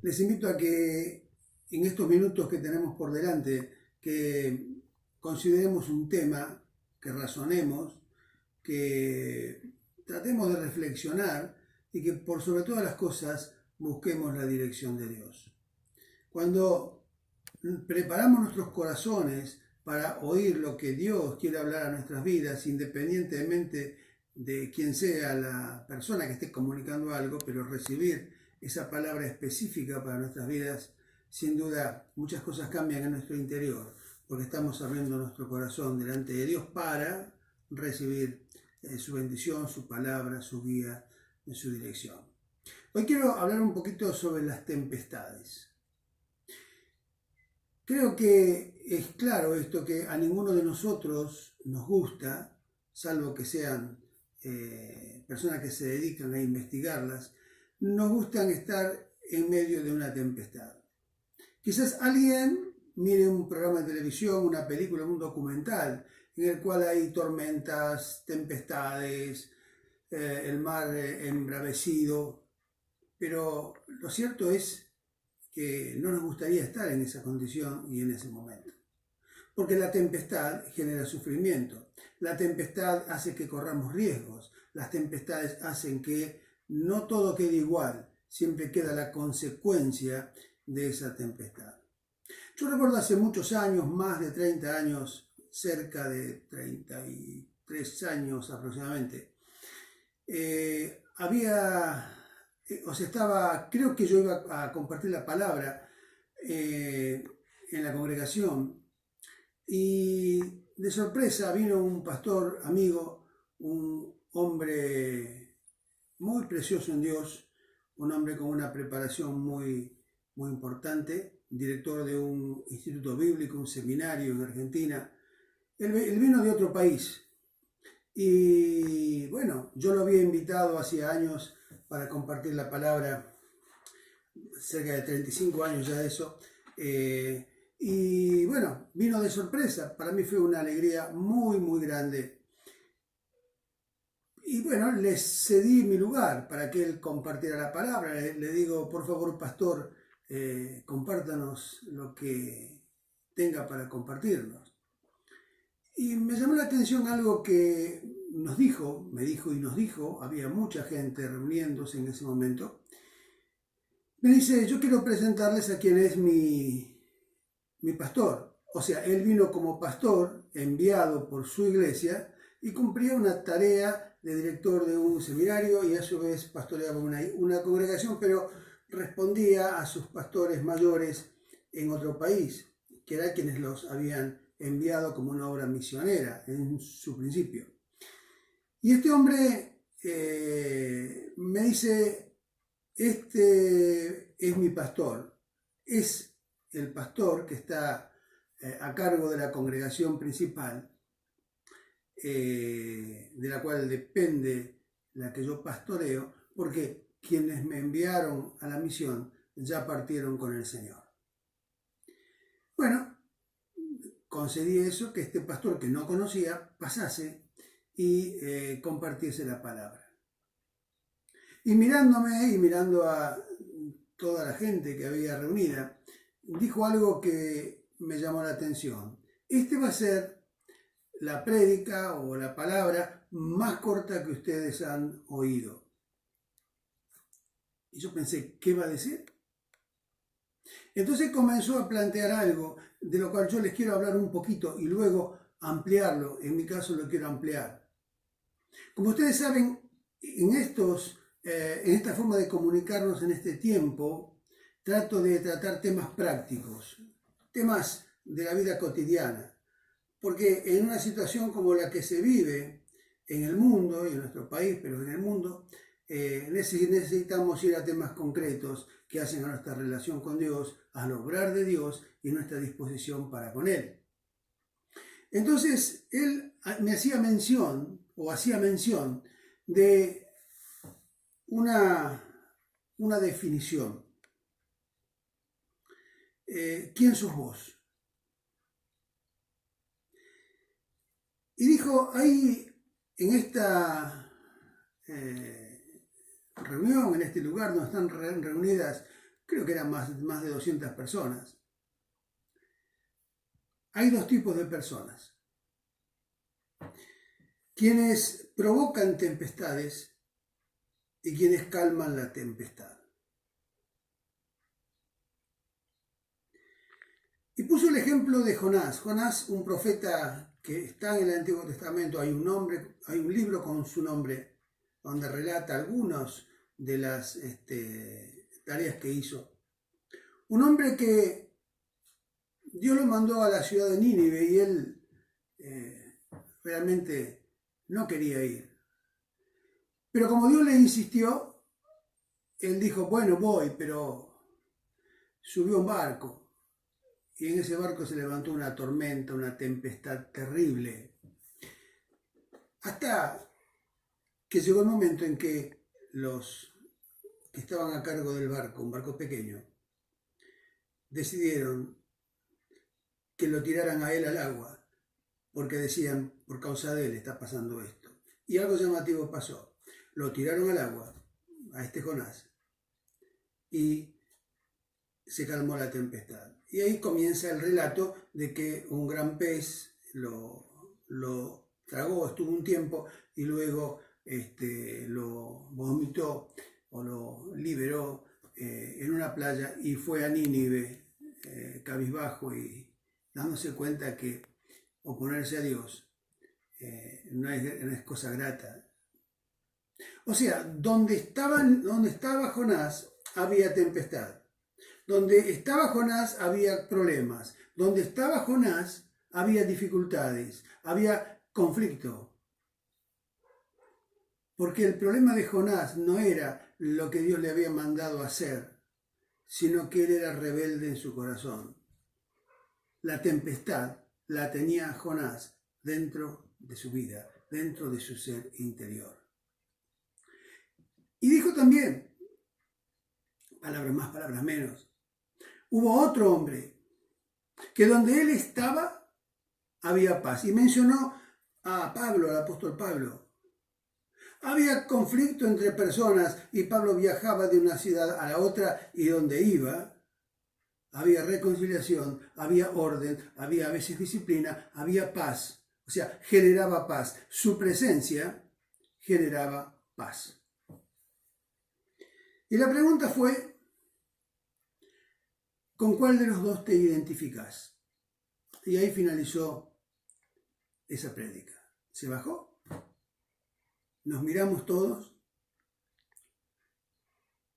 Les invito a que en estos minutos que tenemos por delante, que consideremos un tema, que razonemos, que tratemos de reflexionar y que por sobre todas las cosas busquemos la dirección de Dios. Cuando preparamos nuestros corazones para oír lo que Dios quiere hablar a nuestras vidas, independientemente de quién sea la persona que esté comunicando algo, pero recibir esa palabra específica para nuestras vidas, sin duda muchas cosas cambian en nuestro interior, porque estamos abriendo nuestro corazón delante de Dios para recibir su bendición, su palabra, su guía, su dirección. Hoy quiero hablar un poquito sobre las tempestades. Creo que es claro esto, que a ninguno de nosotros nos gusta, salvo que sean personas que se dedican a investigarlas, nos gustan estar en medio de una tempestad. Quizás alguien mire un programa de televisión, una película, un documental, en el cual hay tormentas, tempestades, el mar embravecido, pero lo cierto es que no nos gustaría estar en esa condición y en ese momento. Porque la tempestad genera sufrimiento, la tempestad hace que corramos riesgos, las tempestades hacen que no todo quede igual, siempre queda la consecuencia de esa tempestad. Yo recuerdo hace muchos años, más de 30 años, cerca de 33 años aproximadamente, creo que yo iba a compartir la palabra en la congregación, y de sorpresa vino un pastor amigo, un hombre muy precioso en Dios, un hombre con una preparación muy importante, director de un instituto bíblico, un seminario en Argentina. Él vino de otro país y bueno, yo lo había invitado hacía años para compartir la palabra, cerca de 35 años ya de eso. Y bueno, vino de sorpresa. Para mí fue una alegría muy grande. Y bueno, le cedí mi lugar para que él compartiera la palabra. Le digo, por favor, pastor, compártanos lo que tenga para compartirnos. Y me llamó la atención algo que me dijo, había mucha gente reuniéndose en ese momento. Me dice, yo quiero presentarles a quien es mi pastor. O sea, él vino como pastor enviado por su iglesia y cumplía una tarea de director de un seminario y a su vez pastoreaba una congregación, pero respondía a sus pastores mayores en otro país, que eran quienes los habían enviado como una obra misionera en su principio. Y este hombre me dice, este es mi pastor, es el pastor que está a cargo de la congregación principal, de la cual depende la que yo pastoreo, porque quienes me enviaron a la misión ya partieron con el Señor. Bueno, concedí eso, que este pastor que no conocía pasase y compartiese la palabra. Y mirándome y mirando a toda la gente que había reunida, dijo algo que me llamó la atención. Este va a ser la prédica o la palabra más corta que ustedes han oído. Y yo pensé, ¿qué va a decir? Entonces comenzó a plantear algo de lo cual yo les quiero hablar un poquito y luego ampliarlo. En mi caso lo quiero ampliar. Como ustedes saben, en esta forma de comunicarnos en este tiempo, trato de tratar temas prácticos, temas de la vida cotidiana, porque en una situación como la que se vive en el mundo, y en nuestro país, pero en el mundo, necesitamos ir a temas concretos que hacen a nuestra relación con Dios, al obrar de Dios y nuestra disposición para con Él. Entonces, él me hacía mención de una definición. ¿Quién sos vos? Y dijo, ahí en esta reunión, en este lugar donde están reunidas creo que eran más de 200 personas. Hay dos tipos de personas: quienes provocan tempestades y quienes calman la tempestad. Y puso el ejemplo de Jonás. Jonás, un profeta que está en el Antiguo Testamento. Hay un libro con su nombre donde relata algunas de las tareas que hizo. Un hombre que Dios lo mandó a la ciudad de Nínive y él realmente no quería ir. Pero como Dios le insistió, él dijo, bueno, voy, pero subió a un barco. Y en ese barco se levantó una tormenta, una tempestad terrible. Hasta que llegó el momento en que los que estaban a cargo del barco, un barco pequeño, decidieron que lo tiraran a él al agua, porque decían, por causa de él está pasando esto. Y algo llamativo pasó. Lo tiraron al agua, a Jonás, y se calmó la tempestad. Y ahí comienza el relato de que un gran pez lo tragó, estuvo un tiempo, y luego lo vomitó o lo liberó en una playa y fue a Nínive cabizbajo y dándose cuenta que oponerse a Dios no es cosa grata. O sea, donde estaba Jonás había tempestad. Donde estaba Jonás había problemas. Donde estaba Jonás había dificultades, había conflicto. Porque el problema de Jonás no era lo que Dios le había mandado hacer, sino que él era rebelde en su corazón. La tempestad la tenía Jonás dentro de su vida, dentro de su ser interior. Y dijo también, palabras más, palabras menos, hubo otro hombre que donde él estaba había paz. Y mencionó a Pablo, al apóstol Pablo. Había conflicto entre personas y Pablo viajaba de una ciudad a la otra y donde iba había reconciliación, había orden, había a veces disciplina, había paz. O sea, generaba paz. Su presencia generaba paz. Y la pregunta fue, ¿con cuál de los dos te identificas? Y ahí finalizó esa prédica. Se bajó, nos miramos todos,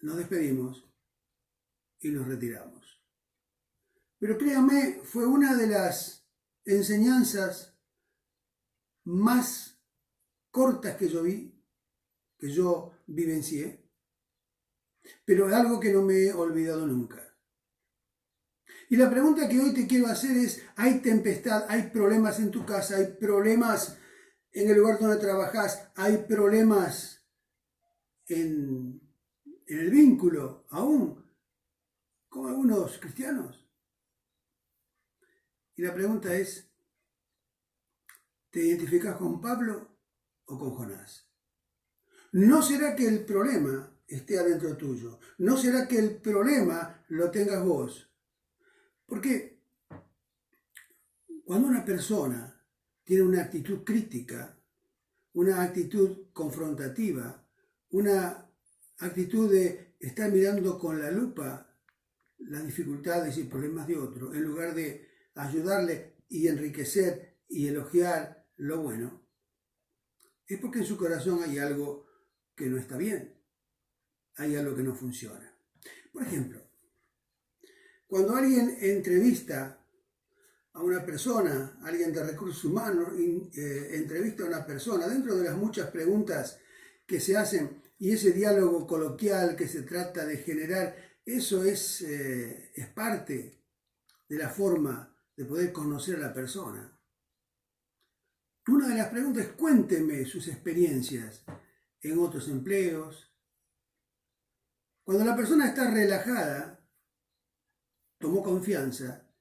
nos despedimos y nos retiramos. Pero créame, fue una de las enseñanzas más cortas que yo vivencié, pero es algo que no me he olvidado nunca. Y la pregunta que hoy te quiero hacer es, ¿hay tempestad, hay problemas en tu casa, hay problemas en el lugar donde trabajas, hay problemas en el vínculo, aún con algunos cristianos? Y la pregunta es, ¿te identificas con Pablo o con Jonás? ¿No será que el problema esté adentro tuyo? ¿No será que el problema lo tengas vos? Porque cuando una persona tiene una actitud crítica, una actitud confrontativa, una actitud de estar mirando con la lupa las dificultades y problemas de otro, en lugar de ayudarle y enriquecer y elogiar lo bueno, es porque en su corazón hay algo que no está bien, hay algo que no funciona. Por ejemplo, cuando alguien entrevista a una persona, alguien de recursos humanos entrevista a una persona, dentro de las muchas preguntas que se hacen y ese diálogo coloquial que se trata de generar, eso es parte de la forma de poder conocer a la persona. Una de las preguntas es, cuénteme sus experiencias en otros empleos. Cuando la persona está relajada, tomó confianza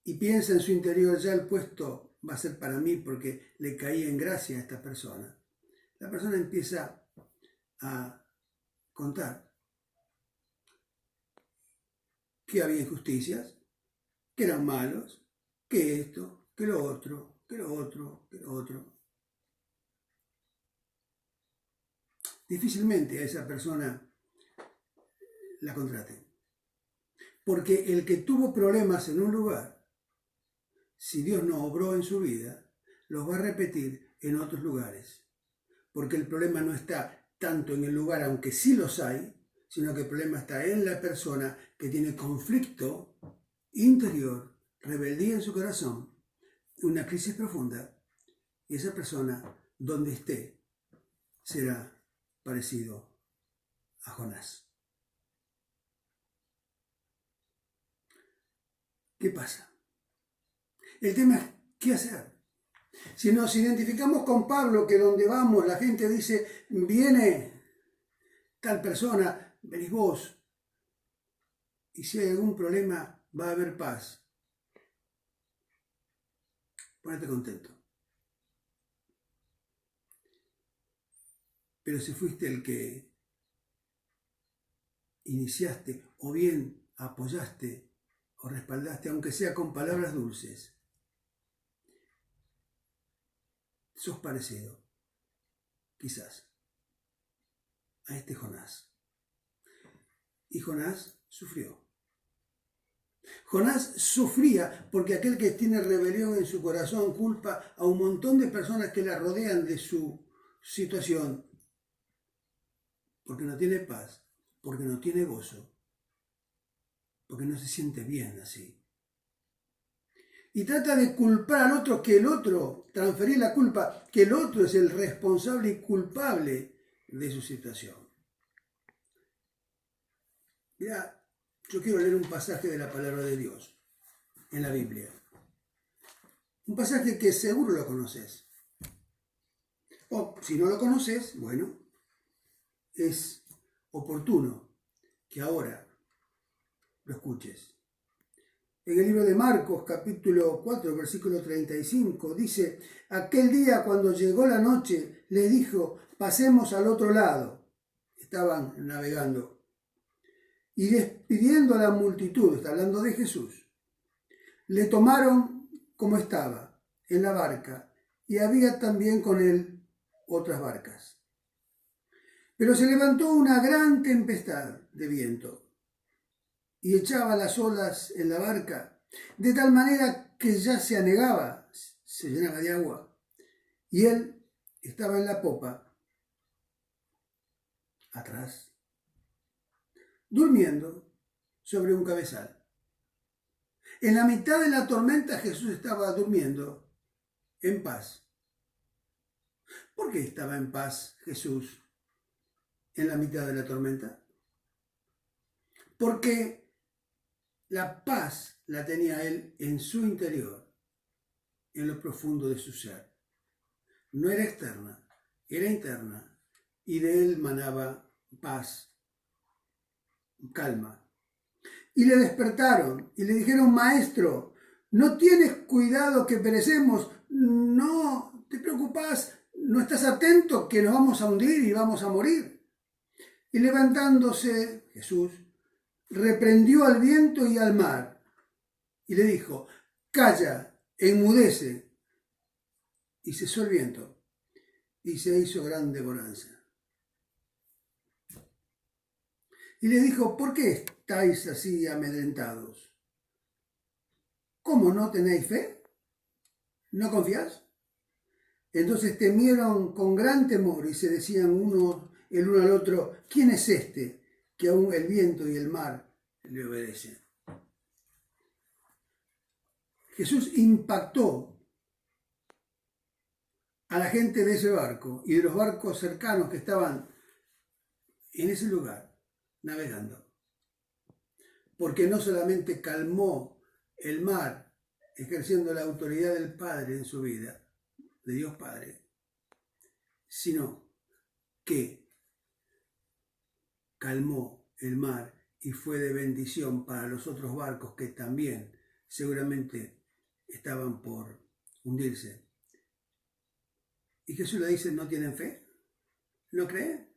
y piensa en su interior, ya el puesto va a ser para mí porque le caí en gracia a esta persona. La persona empieza a contar que había injusticias, que eran malos, que esto, que lo otro, que lo otro, que lo otro. Difícilmente a esa persona la contraten. Porque el que tuvo problemas en un lugar, si Dios no obró en su vida, los va a repetir en otros lugares. Porque el problema no está tanto en el lugar, aunque sí los hay, sino que el problema está en la persona que tiene conflicto interior, rebeldía en su corazón, una crisis profunda, y esa persona, donde esté, será parecido a Jonás. ¿Qué pasa? El tema es qué hacer. Si nos identificamos con Pablo, que donde vamos la gente dice, viene tal persona, venís vos, y si hay algún problema va a haber paz. Ponete contento. Pero si fuiste el que iniciaste o bien apoyaste o respaldaste, aunque sea con palabras dulces, sos parecido, quizás, a este Jonás. Y Jonás sufrió. Jonás sufría porque aquel que tiene rebelión en su corazón culpa a un montón de personas que la rodean de su situación, porque no tiene paz, porque no tiene gozo, porque no se siente bien así. Y trata de culpar al otro, que el otro, transferir la culpa, que el otro es el responsable y culpable de su situación. Mirá, yo quiero leer un pasaje de la palabra de Dios en la Biblia. Un pasaje que seguro lo conoces. O si no lo conoces, bueno, es oportuno que ahora lo escuches. En el libro de Marcos, capítulo 4, versículo 35, dice, aquel día cuando llegó la noche, les dijo, pasemos al otro lado. Estaban navegando. Y despidiendo a la multitud, está hablando de Jesús, le tomaron como estaba, en la barca, y había también con él otras barcas. Pero se levantó una gran tempestad de viento y echaba las olas en la barca, de tal manera que ya se anegaba, se llenaba de agua, y él estaba en la popa, atrás, durmiendo sobre un cabezal. En la mitad de la tormenta Jesús estaba durmiendo en paz. ¿Por qué estaba en paz Jesús en la mitad de la tormenta? Porque la paz la tenía él en su interior, en lo profundo de su ser. No era externa, era interna, y de él manaba paz, calma. Y le despertaron y le dijeron, maestro, ¿no tienes cuidado que perecemos? ¿No te preocupas? ¿No estás atento que nos vamos a hundir y vamos a morir? Y levantándose Jesús, reprendió al viento y al mar y le dijo, calla, enmudece. Y cesó el viento y se hizo grande bonanza. Y le dijo, ¿por qué estáis así amedrentados? ¿Cómo no tenéis fe? ¿No confiáis? Entonces temieron con gran temor y se decían el uno al otro, ¿quién es este que aún el viento y el mar le obedecen? Jesús impactó a la gente de ese barco y de los barcos cercanos que estaban en ese lugar navegando. Porque no solamente calmó el mar, ejerciendo la autoridad del Padre en su vida, de Dios Padre, sino que calmó el mar y fue de bendición para los otros barcos que también seguramente estaban por hundirse. Y Jesús le dice, ¿no tienen fe? ¿No creen?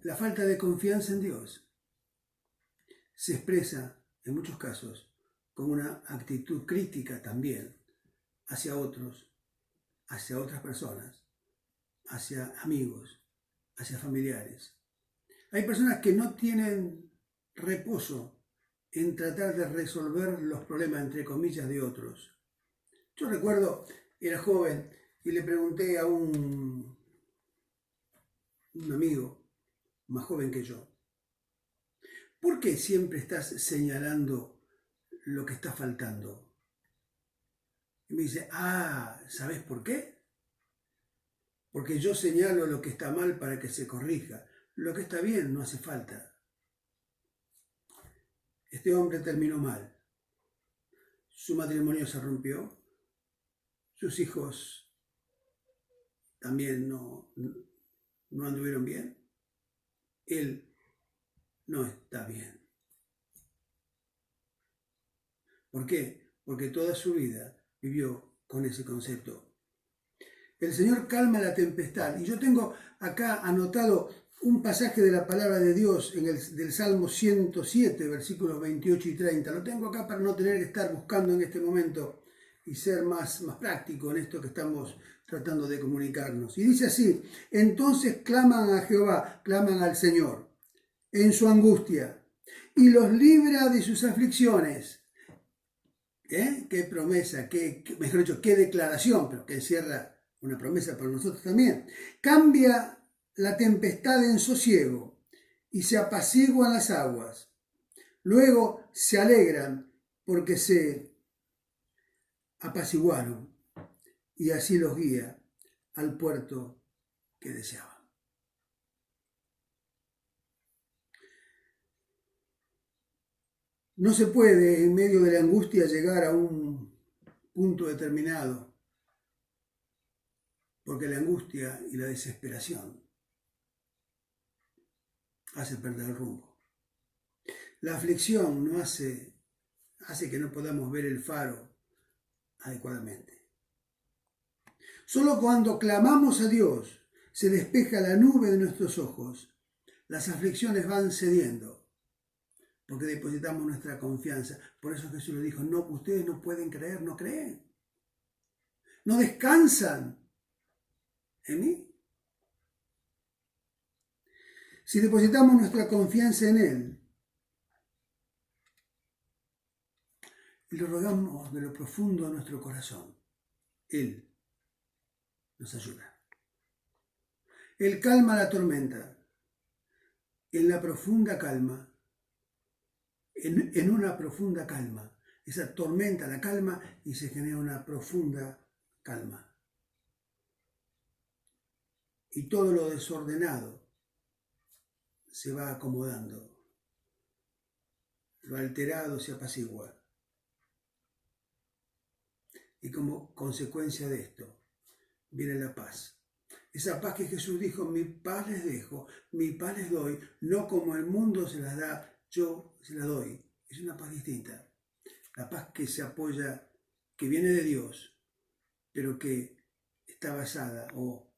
La falta de confianza en Dios se expresa en muchos casos con una actitud crítica también hacia otros, hacia otras personas, hacia amigos, hacia familiares. Hay personas que no tienen reposo en tratar de resolver los problemas, entre comillas, de otros. Yo recuerdo, era joven y le pregunté a un amigo más joven que yo, ¿por qué siempre estás señalando lo que está faltando? Y me dice, ¿sabes por qué? Porque yo señalo lo que está mal para que se corrija. Lo que está bien no hace falta. Este hombre terminó mal. Su matrimonio se rompió. Sus hijos también no anduvieron bien. Él no está bien. ¿Por qué? Porque toda su vida vivió con ese concepto. El Señor calma la tempestad. Y yo tengo acá anotado un pasaje de la palabra de Dios del Salmo 107, versículos 28 y 30. Lo tengo acá para no tener que estar buscando en este momento y ser más práctico en esto que estamos tratando de comunicarnos. Y dice así: entonces claman a Jehová, claman al Señor en su angustia y los libra de sus aflicciones. Qué promesa, mejor dicho, qué declaración, pero que encierra una promesa para nosotros también. Cambia la tempestad en sosiego y se apaciguan las aguas. Luego se alegran porque se apaciguaron, y así los guía al puerto que deseaban. No se puede en medio de la angustia llegar a un punto determinado, porque la angustia y la desesperación hace perder el rumbo. La aflicción no hace que no podamos ver el faro adecuadamente. Solo cuando clamamos a Dios se despeja la nube de nuestros ojos. Las aflicciones van cediendo, porque depositamos nuestra confianza. Por eso Jesús le dijo, no, ustedes no pueden creer, no creen. No descansan en mí. Si depositamos nuestra confianza en Él y lo rogamos de lo profundo de nuestro corazón, Él nos ayuda. Él calma la tormenta. En la profunda calma, en una profunda calma, esa tormenta la calma y se genera una profunda calma. Y todo lo desordenado se va acomodando, lo alterado se apacigua. Y como consecuencia de esto viene la paz. Esa paz que Jesús dijo, mi paz les dejo, mi paz les doy, no como el mundo se las da, yo se la doy. Es una paz distinta. La paz que se apoya, que viene de Dios, pero que está basada o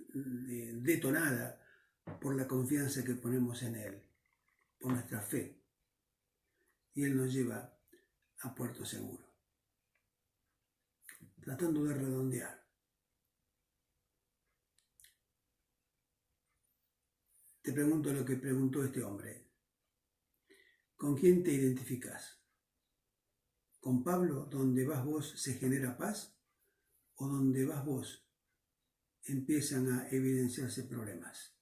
detonada por la confianza que ponemos en Él, por nuestra fe. Y Él nos lleva a puerto seguro. Tratando de redondear. Te pregunto lo que preguntó este hombre. ¿Con quién te identificas? ¿Con Pablo, donde vas vos se genera paz? ¿O donde vas vos empiezan a evidenciarse problemas?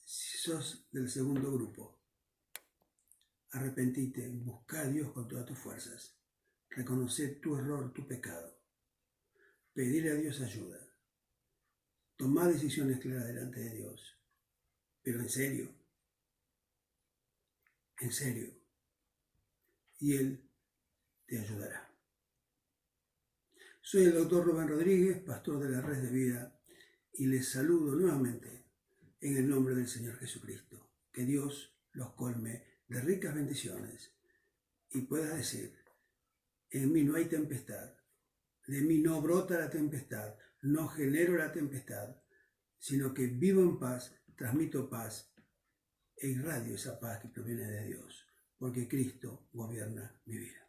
Si sos del segundo grupo, arrepentite, busca a Dios con todas tus fuerzas, reconoce tu error, tu pecado, pedirle a Dios ayuda, tomá decisiones claras delante de Dios, pero en serio, y Él te ayudará. Soy el doctor Rubén Rodríguez, pastor de la Red de Vida, y les saludo nuevamente en el nombre del Señor Jesucristo. Que Dios los colme de ricas bendiciones y pueda decir, en mí no hay tempestad, de mí no brota la tempestad, no genero la tempestad, sino que vivo en paz, transmito paz e irradio esa paz que proviene de Dios, porque Cristo gobierna mi vida.